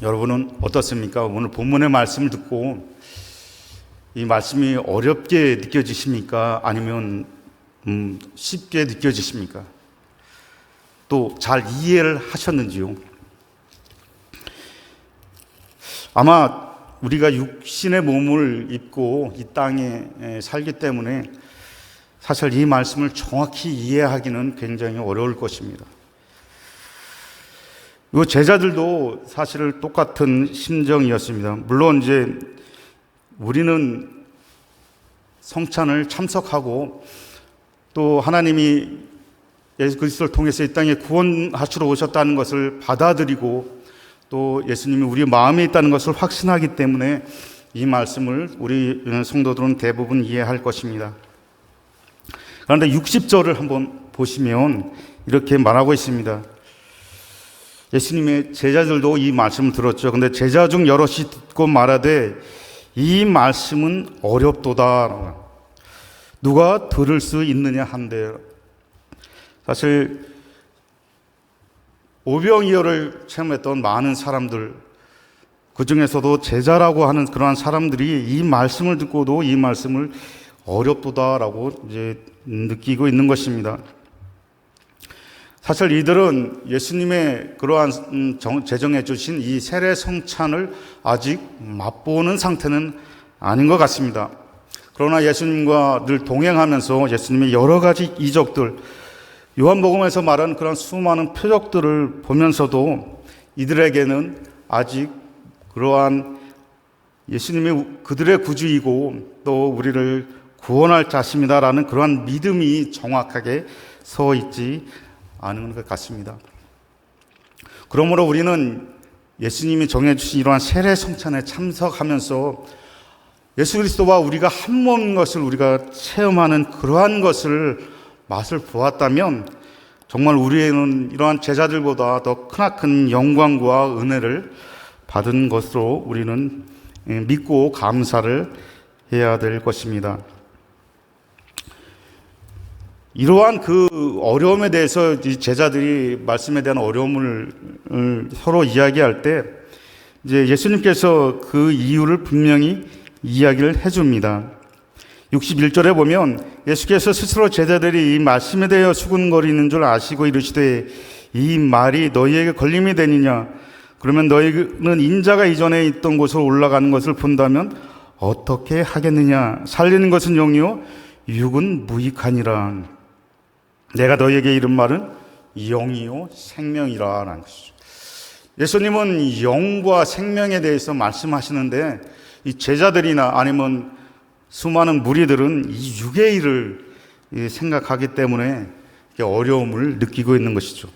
여러분은 어떻습니까? 오늘 본문의 말씀을 듣고 이 말씀이 어렵게 느껴지십니까? 아니면 쉽게 느껴지십니까? 또 잘 이해를 하셨는지요? 아마 우리가 육신의 몸을 입고 이 땅에 살기 때문에 사실 이 말씀을 정확히 이해하기는 굉장히 어려울 것입니다. 이 제자들도 사실 똑같은 심정이었습니다. 물론 이제 우리는 성찬을 참석하고 또 하나님이 예수 그리스도를 통해서 이 땅에 구원하시러 오셨다는 것을 받아들이고 또 예수님이 우리 마음에 있다는 것을 확신하기 때문에 이 말씀을 우리 성도들은 대부분 이해할 것입니다. 그런데 60절을 한번 보시면 이렇게 말하고 있습니다. 예수님의 제자들도 이 말씀을 들었죠. 근데 제자 중 여럿이 듣고 말하되 이 말씀은 어렵도다. 누가 들을 수 있느냐 한데, 사실 오병이어를 체험했던 많은 사람들, 그 중에서도 제자라고 하는 그러한 사람들이 이 말씀을 듣고도 이 말씀을 어렵도다라고 이제 느끼고 있는 것입니다. 사실 이들은 예수님의 그러한 제정해 주신 이 세례 성찬을 아직 맛보는 상태는 아닌 것 같습니다. 그러나 예수님과 늘 동행하면서 예수님의 여러 가지 이적들, 요한복음에서 말하는 그런 수많은 표적들을 보면서도 이들에게는 아직 그러한 예수님이 그들의 구주이고 또 우리를 구원할 자신이다라는 그러한 믿음이 정확하게 서 있지 않은 것 같습니다. 그러므로 우리는 예수님이 정해주신 이러한 세례 성찬에 참석하면서 예수 그리스도와 우리가 한 몸인 것을 우리가 체험하는 그러한 것을 맛을 보았다면 정말 우리는 이러한 제자들보다 더 크나큰 영광과 은혜를 받은 것으로 우리는 믿고 감사를 해야 될 것입니다. 이러한 그 어려움에 대해서 이 제자들이 말씀에 대한 어려움을 서로 이야기할 때 이제 예수님께서 그 이유를 분명히 이야기를 해줍니다. 61절에 보면 예수께서 스스로 제자들이 이 말씀에 대하여 수군거리는 줄 아시고 이르시되 이 말이 너희에게 걸림이 되느냐? 그러면 너희는 인자가 이전에 있던 곳으로 올라가는 것을 본다면 어떻게 하겠느냐? 살리는 것은 영이요 육은 무익하니라. 내가 너희에게 이른 말은 영이요 생명이라는 것이죠. 예수님은 영과 생명에 대해서 말씀하시는데 이 제자들이나 아니면 수많은 무리들은 이 육의 일을 생각하기 때문에 어려움을 느끼고 있는 것이죠.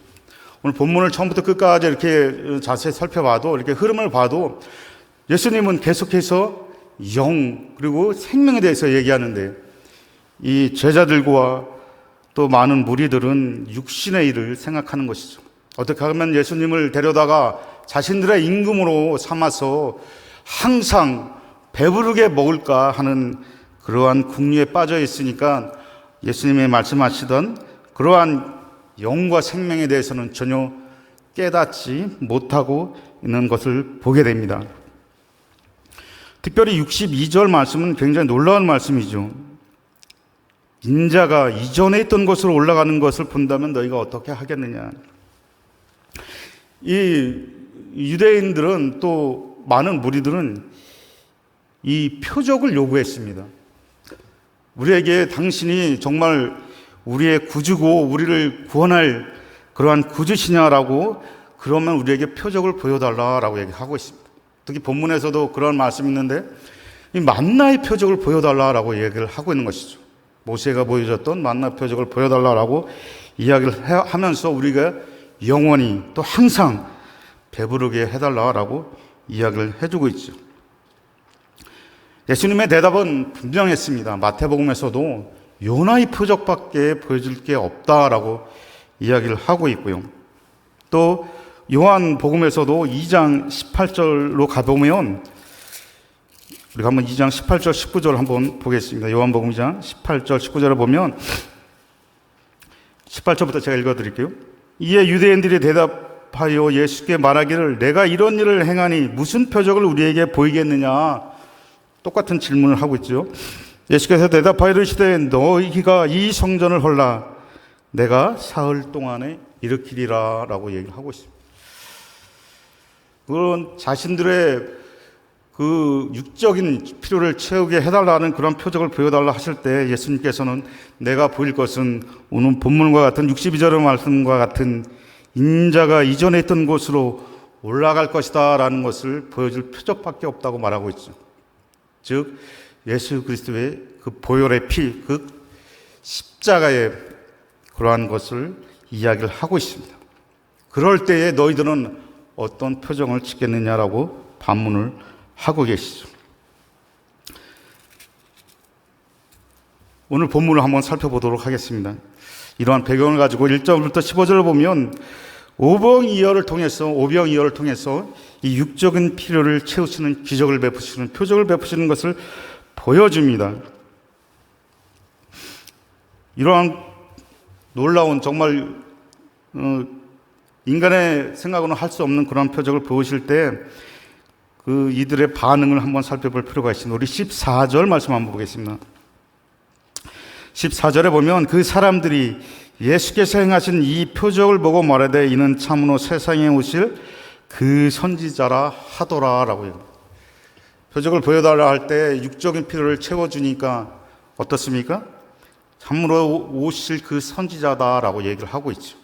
오늘 본문을 처음부터 끝까지 이렇게 자세히 살펴봐도 이렇게 흐름을 봐도 예수님은 계속해서 영 그리고 생명에 대해서 얘기하는데 이 제자들과 또 많은 무리들은 육신의 일을 생각하는 것이죠. 어떻게 하면 예수님을 데려다가 자신들의 임금으로 삼아서 항상 배부르게 먹을까 하는 그러한 궁리에 빠져 있으니까 예수님이 말씀하시던 그러한 영과 생명에 대해서는 전혀 깨닫지 못하고 있는 것을 보게 됩니다. 특별히 62절 말씀은 굉장히 놀라운 말씀이죠. 인자가 이전에 있던 곳으로 올라가는 것을 본다면 너희가 어떻게 하겠느냐. 이 유대인들은 또 많은 무리들은 이 표적을 요구했습니다. 우리에게 당신이 정말 우리의 구주고 우리를 구원할 그러한 구주시냐라고 그러면 우리에게 표적을 보여달라라고 얘기하고 있습니다. 특히 본문에서도 그런 말씀이 있는데 이 만나의 표적을 보여달라라고 얘기를 하고 있는 것이죠. 모세가 보여줬던 만나 표적을 보여달라고 이야기를 하면서 우리가 영원히 또 항상 배부르게 해달라고 이야기를 해주고 있죠. 예수님의 대답은 분명했습니다. 마태복음에서도 요나의 표적밖에 보여줄 게 없다라고 이야기를 하고 있고요. 또 요한복음에서도 2장 18절로 가보면 우리가 한번 2장 18절 19절 한번 보겠습니다. 요한복음 2장 18절 19절을 보면 18절부터 제가 읽어드릴게요. 이에 유대인들이 대답하여 예수께 말하기를 내가 이런 일을 행하니 무슨 표적을 우리에게 보이겠느냐. 똑같은 질문을 하고 있죠. 예수께서 대답하여 이르시되 너희가 이 성전을 헐라 내가 사흘 동안에 일으키리라 라고 얘기를 하고 있습니다. 그런 자신들의 그 육적인 필요를 채우게 해달라는 그런 표적을 보여달라 하실 때 예수님께서는 내가 보일 것은 오늘 본문과 같은 62절의 말씀과 같은 인자가 이전에 있던 곳으로 올라갈 것이다 라는 것을 보여줄 표적밖에 없다고 말하고 있죠. 즉 예수 그리스도의 그 보혈의 피, 그 십자가의 그러한 것을 이야기를 하고 있습니다. 그럴 때에 너희들은 어떤 표정을 짓겠느냐라고 반문을 하고 계시죠. 오늘 본문을 한번 살펴보도록 하겠습니다. 이러한 배경을 가지고 1절부터 15절을 보면 오병이어를 통해서 이 육적인 필요를 채우시는 기적을 베푸시는 표적을 베푸시는 것을 보여줍니다. 이러한 놀라운 정말 인간의 생각으로는 할 수 없는 그런 표적을 보이실 때 그 이들의 반응을 한번 살펴볼 필요가 있습니다. 우리 14절 말씀 한번 보겠습니다. 14절에 보면 그 사람들이 예수께서 행하신 이 표적을 보고 말하되 이는 참으로 세상에 오실 그 선지자라 하더라 라고 해요. 표적을 보여달라 할 때 육적인 필요를 채워주니까 어떻습니까? 참으로 오실 그 선지자다라고 얘기를 하고 있죠.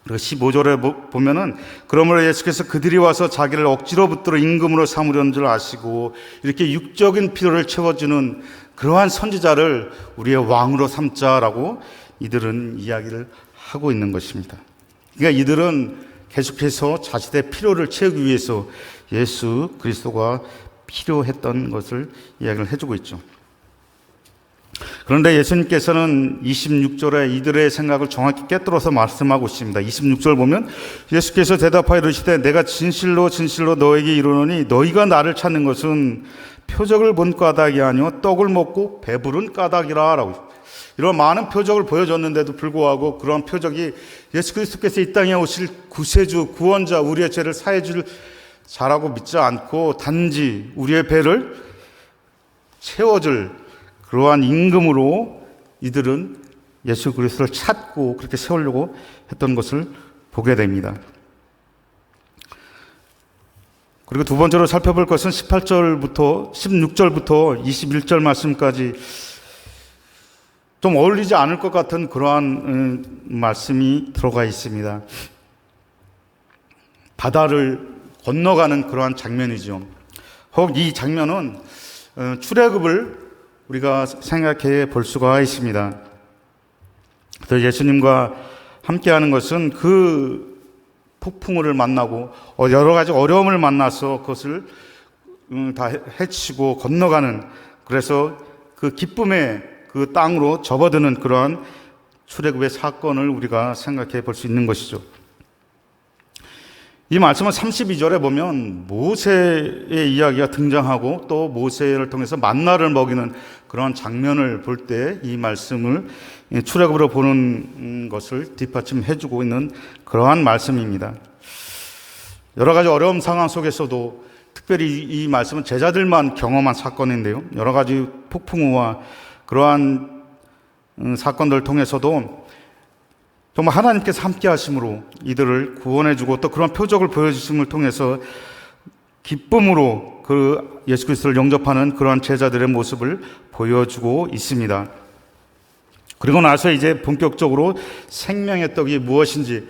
그리고 15절에 보면은 그러므로 예수께서 그들이 와서 자기를 억지로 붙들어 임금으로 삼으려는 줄 아시고 이렇게 육적인 필요를 채워주는 그러한 선지자를 우리의 왕으로 삼자라고 이들은 이야기를 하고 있는 것입니다. 그러니까 이들은 계속해서 자신의 필요를 채우기 위해서 예수 그리스도가 필요했던 것을 이야기를 해주고 있죠. 그런데 예수님께서는 26절에 이들의 생각을 정확히 꿰뚫어서 말씀하고 있습니다. 26절 보면 예수께서 대답하여 이르시되 내가 진실로 진실로 너에게 이르노니 너희가 나를 찾는 것은 표적을 본 까닭이 아니요 떡을 먹고 배부른 까닭이라 라고. 이런 많은 표적을 보여줬는데도 불구하고 그런 표적이 예수 그리스도께서 이 땅에 오실 구세주, 구원자, 우리의 죄를 사해 줄 자라고 믿지 않고 단지 우리의 배를 채워줄 그러한 임금으로 이들은 예수 그리스도를 찾고 그렇게 세우려고 했던 것을 보게 됩니다. 그리고 두 번째로 살펴볼 것은 16절부터 21절 말씀까지 좀 어울리지 않을 것 같은 그러한 말씀이 들어가 있습니다. 바다를 건너가는 그러한 장면이죠. 혹 이 장면은 출애굽을 우리가 생각해 볼 수가 있습니다. 그래서 예수님과 함께하는 것은 그 폭풍우를 만나고 여러 가지 어려움을 만나서 그것을 다 헤치고 건너가는, 그래서 그 기쁨의 그 땅으로 접어드는 그러한 출애굽의 사건을 우리가 생각해 볼 수 있는 것이죠. 이 말씀은 32절에 보면 모세의 이야기가 등장하고 또 모세를 통해서 만나를 먹이는 그런 장면을 볼 때 이 말씀을 출애굽으로 보는 것을 뒷받침해주고 있는 그러한 말씀입니다. 여러 가지 어려운 상황 속에서도 특별히 이 말씀은 제자들만 경험한 사건인데요. 여러 가지 폭풍우와 그러한 사건들을 통해서도 정말 하나님께서 함께 하심으로 이들을 구원해주고 또 그런 표적을 보여주심을 통해서 기쁨으로 그 예수 그리스도를 영접하는 그러한 제자들의 모습을 보여주고 있습니다. 그리고 나서 이제 본격적으로 생명의 떡이 무엇인지,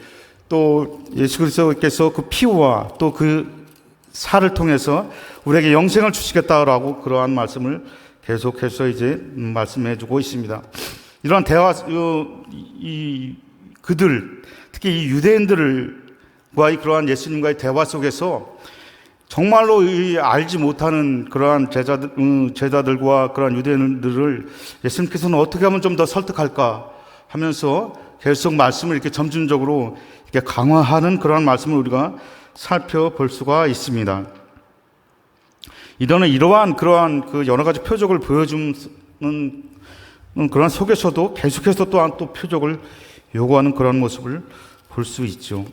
또 예수 그리스도께서 그 피와 또 그 살을 통해서 우리에게 영생을 주시겠다라고 그러한 말씀을 계속해서 이제 말씀해주고 있습니다. 이러한 대화, 그들, 특히 이 유대인들과의 그러한 예수님과의 대화 속에서 정말로 알지 못하는 그러한 제자들과 그러한 유대인들을 예수님께서는 어떻게 하면 좀 더 설득할까 하면서 계속 말씀을 이렇게 점진적으로 이렇게 강화하는 그러한 말씀을 우리가 살펴볼 수가 있습니다. 이들은 이러한 그러한 그 여러 가지 표적을 보여주는 그런 속에서도 계속해서 또한 또 표적을 요구하는 그런 모습을 볼 수 있죠.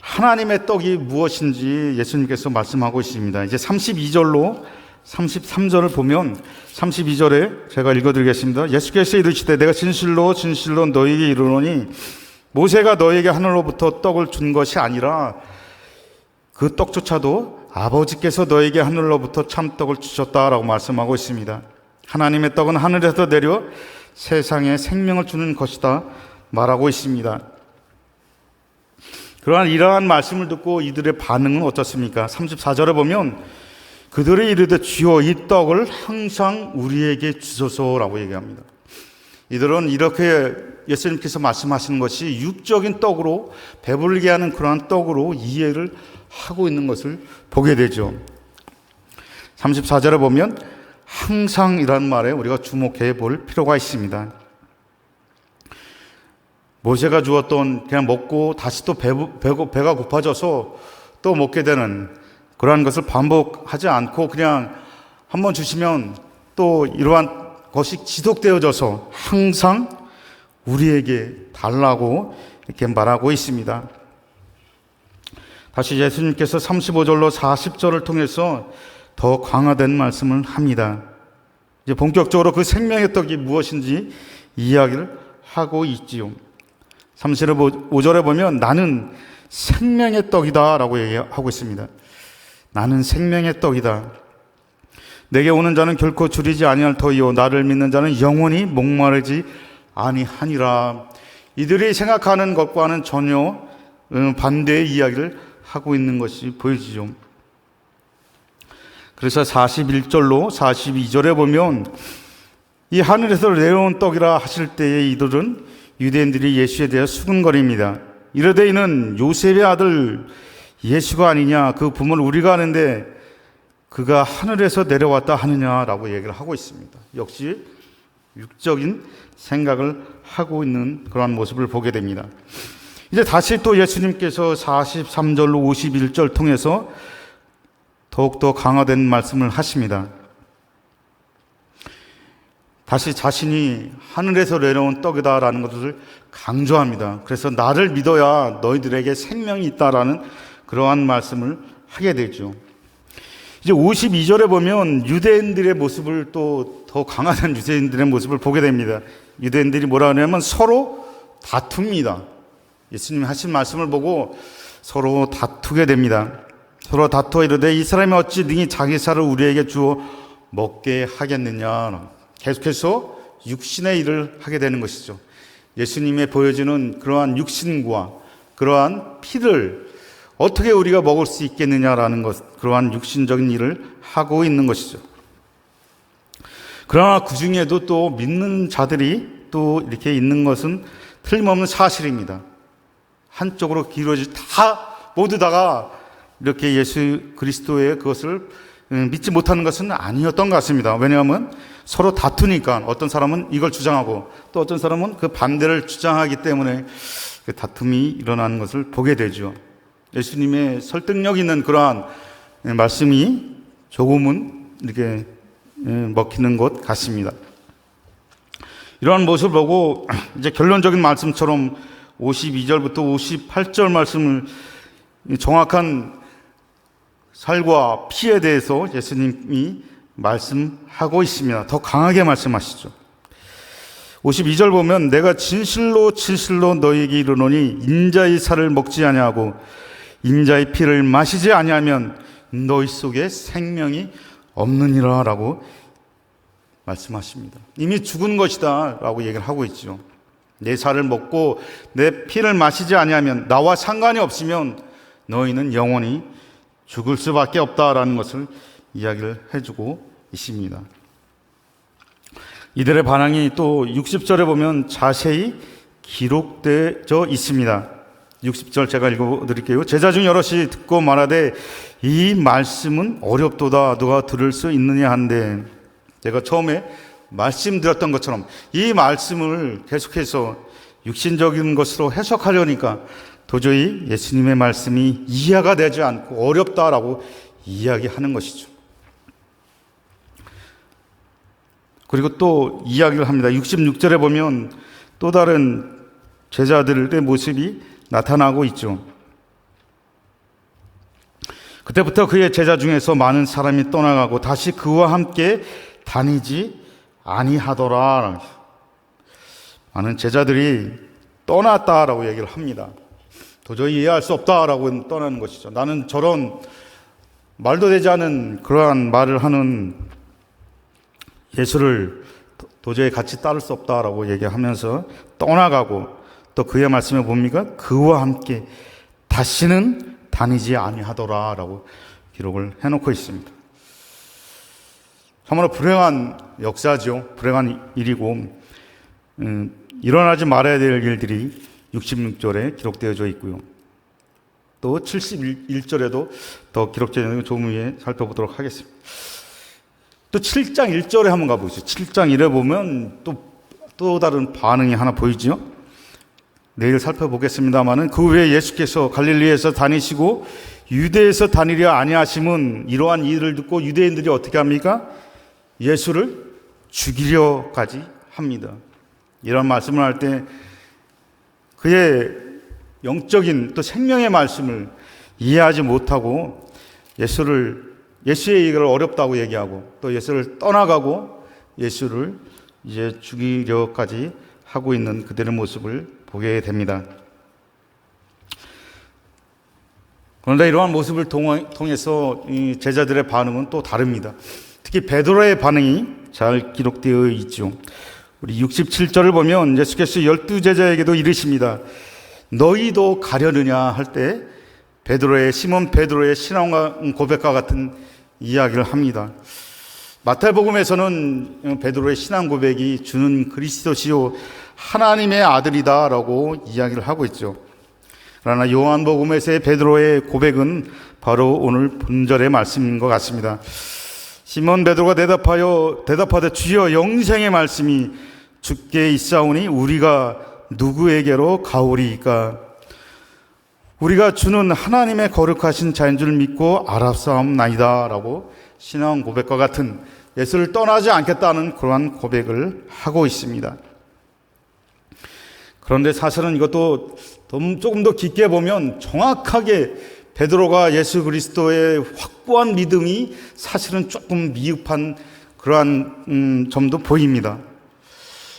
하나님의 떡이 무엇인지 예수님께서 말씀하고 있습니다. 이제 32절로 33절을 보면 32절에 제가 읽어드리겠습니다. 예수께서 이르시되 내가 진실로 진실로 너희에게 이르노니 모세가 너희에게 하늘로부터 떡을 준 것이 아니라 그 떡조차도 아버지께서 너희에게 하늘로부터 참떡을 주셨다라고 말씀하고 있습니다. 하나님의 떡은 하늘에서 내려 세상에 생명을 주는 것이다 말하고 있습니다. 이러한 말씀을 듣고 이들의 반응은 어떻습니까? 34절에 보면 그들이 이르되 주여 이 떡을 항상 우리에게 주소서라고 얘기합니다. 이들은 이렇게 예수님께서 말씀하시는 것이 육적인 떡으로 배부르게 하는 그러한 떡으로 이해를 하고 있는 것을 보게 되죠. 34절에 보면 항상이라는 말에 우리가 주목해 볼 필요가 있습니다. 모세가 주었던 그냥 먹고 다시 또 배가 고파져서 또 먹게 되는 그러한 것을 반복하지 않고 그냥 한번 주시면 또 이러한 것이 지속되어져서 항상 우리에게 달라고 이렇게 말하고 있습니다. 다시 예수님께서 35절로 40절을 통해서 더 강화된 말씀을 합니다. 이제 본격적으로 그 생명의 떡이 무엇인지 이야기를 하고 있지요. 35절에 보면 나는 생명의 떡이다 라고 얘기하고 있습니다. 나는 생명의 떡이다. 내게 오는 자는 결코 줄이지 아니할 터이요 나를 믿는 자는 영원히 목마르지 아니하니라. 이들이 생각하는 것과는 전혀 반대의 이야기를 하고 있는 것이 보여지죠. 그래서 41절로 42절에 보면 이 하늘에서 내려온 떡이라 하실 때에 이들은 유대인들이 예수에 대해 수군거립니다. 이르되 이는 요셉의 아들 예수가 아니냐, 그 부모를 우리가 아는데 그가 하늘에서 내려왔다 하느냐라고 얘기를 하고 있습니다. 역시 육적인 생각을 하고 있는 그러한 모습을 보게 됩니다. 이제 다시 또 예수님께서 43절로 51절 통해서 더욱더 강화된 말씀을 하십니다. 다시 자신이 하늘에서 내려온 떡이다라는 것을 강조합니다. 그래서 나를 믿어야 너희들에게 생명이 있다라는 그러한 말씀을 하게 되죠. 이제 52절에 보면 유대인들의 모습을 또 더 강한 유대인들의 모습을 보게 됩니다. 유대인들이 뭐라 하냐면 서로 다툽니다. 예수님이 하신 말씀을 보고 서로 다투게 됩니다. 서로 다투어 이르되 이 사람이 어찌 능히 자기 살을 우리에게 주어 먹게 하겠느냐. 계속해서 육신의 일을 하게 되는 것이죠. 예수님의 보여주는 그러한 육신과 그러한 피를 어떻게 우리가 먹을 수 있겠느냐라는 것, 그러한 육신적인 일을 하고 있는 것이죠. 그러나 그 중에도 또 믿는 자들이 또 이렇게 있는 것은 틀림없는 사실입니다. 한쪽으로 모두 다가 이렇게 예수 그리스도의 그것을 믿지 못하는 것은 아니었던 것 같습니다. 왜냐하면 서로 다투니까 어떤 사람은 이걸 주장하고 또 어떤 사람은 그 반대를 주장하기 때문에 그 다툼이 일어나는 것을 보게 되죠. 예수님의 설득력 있는 그러한 말씀이 조금은 이렇게 먹히는 것 같습니다. 이러한 모습을 보고 이제 결론적인 말씀처럼 52절부터 58절 말씀을 정확한 살과 피에 대해서 예수님이 말씀하고 있습니다. 더 강하게 말씀하시죠. 52절 보면 내가 진실로 진실로 너희에게 이르노니 인자의 살을 먹지 아니하고 인자의 피를 마시지 아니하면 너희 속에 생명이 없느니라 라고 말씀하십니다. 이미 죽은 것이다 라고 얘기를 하고 있죠. 내 살을 먹고 내 피를 마시지 아니하면, 나와 상관이 없으면 너희는 영원히 죽을 수밖에 없다라는 것을 이야기를 해주고 있습니다. 이들의 반응이 또 60절에 보면 자세히 기록되어 있습니다. 60절 제가 읽어드릴게요. 제자 중 여럿이 듣고 말하되 이 말씀은 어렵도다 누가 들을 수 있느냐 한데, 제가 처음에 말씀드렸던 것처럼 이 말씀을 계속해서 육신적인 것으로 해석하려니까 도저히 예수님의 말씀이 이해가 되지 않고 어렵다라고 이야기하는 것이죠. 그리고 또 이야기를 합니다. 66절에 보면 또 다른 제자들의 모습이 나타나고 있죠. 그때부터 그의 제자 중에서 많은 사람이 떠나가고 다시 그와 함께 다니지 아니하더라. 많은 제자들이 떠났다라고 얘기를 합니다. 도저히 이해할 수 없다라고 떠나는 것이죠. 나는 저런 말도 되지 않은 그러한 말을 하는 예수를 도저히 같이 따를 수 없다라고 얘기하면서 떠나가고, 또 그의 말씀에 봅니까? 그와 함께 다시는 다니지 아니하더라라고 기록을 해놓고 있습니다. 참으로 불행한 역사죠. 불행한 일이고, 일어나지 말아야 될 일들이 66절에 기록되어져 있고요. 또 71절에도 더 기록되어 있는 거 조금 후에 살펴보도록 하겠습니다. 또 7장 1절에 한번 가보시죠. 7장 1에 보면 또 다른 반응이 하나 보이죠. 내일 살펴보겠습니다만은 그 후에 예수께서 갈릴리에서 다니시고 유대에서 다니려 아니하심은 이러한 일을 듣고 유대인들이 어떻게 합니까? 예수를 죽이려까지 합니다. 이런 말씀을 할 때 그의 영적인 또 생명의 말씀을 이해하지 못하고 예수의 얘기를 어렵다고 얘기하고 또 예수를 떠나가고 예수를 이제 죽이려까지 하고 있는 그들의 모습을 보게 됩니다. 그런데 이러한 모습을 통해서 이 제자들의 반응은 또 다릅니다. 특히 베드로의 반응이 잘 기록되어 있죠. 우리 67절을 보면 예수께서 12제자에게도 이르십니다. 너희도 가려느냐 할 때 시몬 베드로의 신앙 고백과 같은 이야기를 합니다. 마태복음에서는 베드로의 신앙 고백이 주는 그리스도시요 하나님의 아들이다라고 이야기를 하고 있죠. 그러나 요한복음에서의 베드로의 고백은 바로 오늘 본절의 말씀인 것 같습니다. 시몬 베드로가 대답하되 주여 영생의 말씀이 주께 있사오니 우리가 누구에게로 가오리이까? 우리가 주는 하나님의 거룩하신 자인 줄 믿고 알았사옵나이다 라고 신앙 고백과 같은 예수를 떠나지 않겠다는 그러한 고백을 하고 있습니다. 그런데 사실은 이것도 조금 더 깊게 보면 정확하게 베드로가 예수 그리스도의 확고한 믿음이 사실은 조금 미흡한 그러한 점도 보입니다.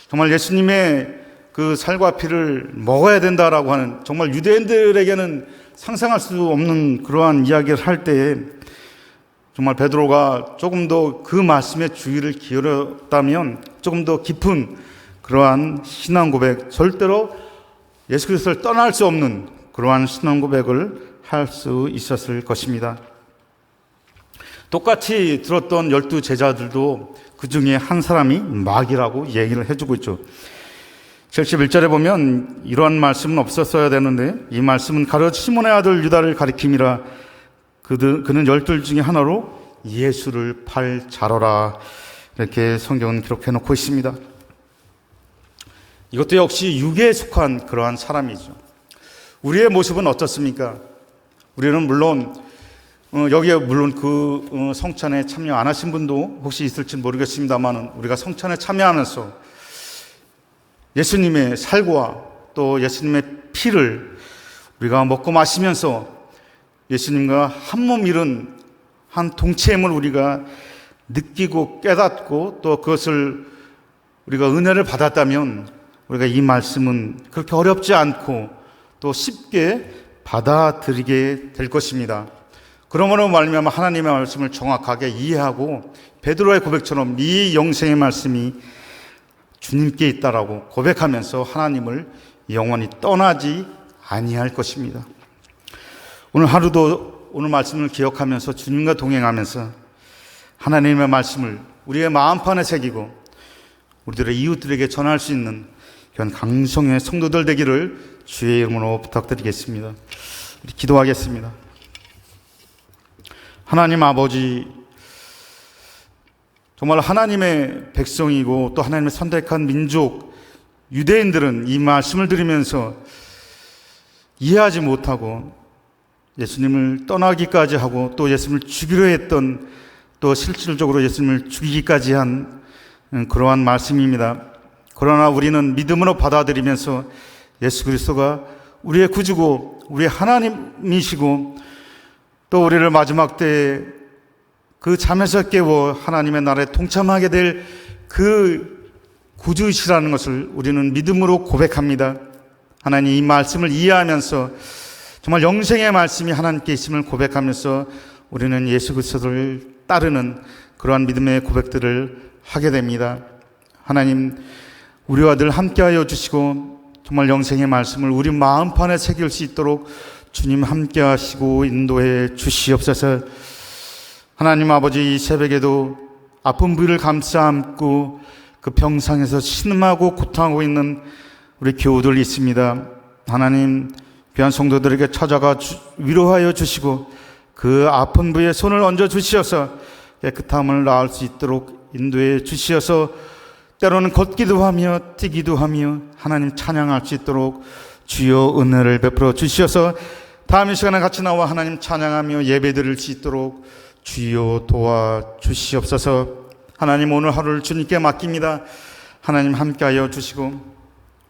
정말 예수님의 그 살과 피를 먹어야 된다라고 하는, 정말 유대인들에게는 상상할 수 없는 그러한 이야기를 할 때에 정말 베드로가 조금 더 그 말씀에 주의를 기울였다면 조금 더 깊은 그러한 신앙 고백, 절대로 예수 그리스도를 떠날 수 없는 그러한 신앙 고백을 할 수 있었을 것입니다. 똑같이 들었던 12 제자들도 그 중에 한 사람이 마귀라고 얘기를 해주고 있죠. 71절에 보면 이러한 말씀은 없었어야 되는데 이 말씀은 가룟 시몬의 아들 유다를 가리킴이라. 그는 12 중에 하나로 예수를 팔 자로라. 이렇게 성경은 기록해 놓고 있습니다. 이것도 역시 육에 속한 그러한 사람이죠. 우리의 모습은 어떻습니까? 우리는 물론 여기에 물론 그 성찬에 참여 안 하신 분도 혹시 있을지 모르겠습니다만 우리가 성찬에 참여하면서 예수님의 살과 또 예수님의 피를 우리가 먹고 마시면서 예수님과 한 몸 이룬 한 동체임을 우리가 느끼고 깨닫고 또 그것을 우리가 은혜를 받았다면 우리가 이 말씀은 그렇게 어렵지 않고 또 쉽게 받아들이게 될 것입니다. 그러므로 말미암아 하나님의 말씀을 정확하게 이해하고 베드로의 고백처럼 이 영생의 말씀이 주님께 있다라고 고백하면서 하나님을 영원히 떠나지 아니할 것입니다. 오늘 하루도 오늘 말씀을 기억하면서 주님과 동행하면서 하나님의 말씀을 우리의 마음판에 새기고 우리들의 이웃들에게 전할 수 있는 그런 강성의 성도들 되기를 주의 이름으로 부탁드리겠습니다. 우리 기도하겠습니다. 하나님 아버지, 정말 하나님의 백성이고 또 하나님의 선택한 민족 유대인들은 이 말씀을 들으면서 이해하지 못하고 예수님을 떠나기까지 하고 또 예수님을 죽이려 했던, 또 실질적으로 예수님을 죽이기까지 한 그러한 말씀입니다. 그러나 우리는 믿음으로 받아들이면서 예수 그리스도가 우리의 구주고 우리의 하나님이시고 또 우리를 마지막 때에 그 잠에서 깨워 하나님의 나라에 동참하게 될 그 구주이시라는 것을 우리는 믿음으로 고백합니다. 하나님 이 말씀을 이해하면서 정말 영생의 말씀이 하나님께 있음을 고백하면서 우리는 예수 그리스도를 따르는 그러한 믿음의 고백들을 하게 됩니다. 하나님 우리와 늘 함께하여 주시고 정말 영생의 말씀을 우리 마음판에 새길 수 있도록 주님 함께하시고 인도해 주시옵소서. 하나님 아버지, 이 새벽에도 아픈 부위를 감싸 안고 그 병상에서 신음하고 고통하고 있는 우리 교우들 있습니다. 하나님 귀한 성도들에게 찾아가 위로하여 주시고 그 아픈 부위에 손을 얹어 주시어서 깨끗함을 나을 수 있도록 인도해 주시어서 때로는 걷기도 하며 뛰기도 하며 하나님 찬양할 수 있도록 주여 은혜를 베풀어 주시어서 다음 이 시간에 같이 나와 하나님 찬양하며 예배드릴 수 있도록 주여 도와주시옵소서. 하나님 오늘 하루를 주님께 맡깁니다. 하나님 함께하여 주시고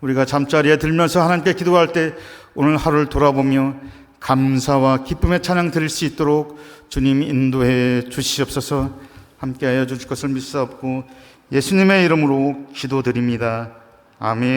우리가 잠자리에 들면서 하나님께 기도할 때 오늘 하루를 돌아보며 감사와 기쁨의 찬양 드릴 수 있도록 주님 인도해 주시옵소서. 함께하여 주실 것을 믿사옵고 예수님의 이름으로 기도드립니다. 아멘.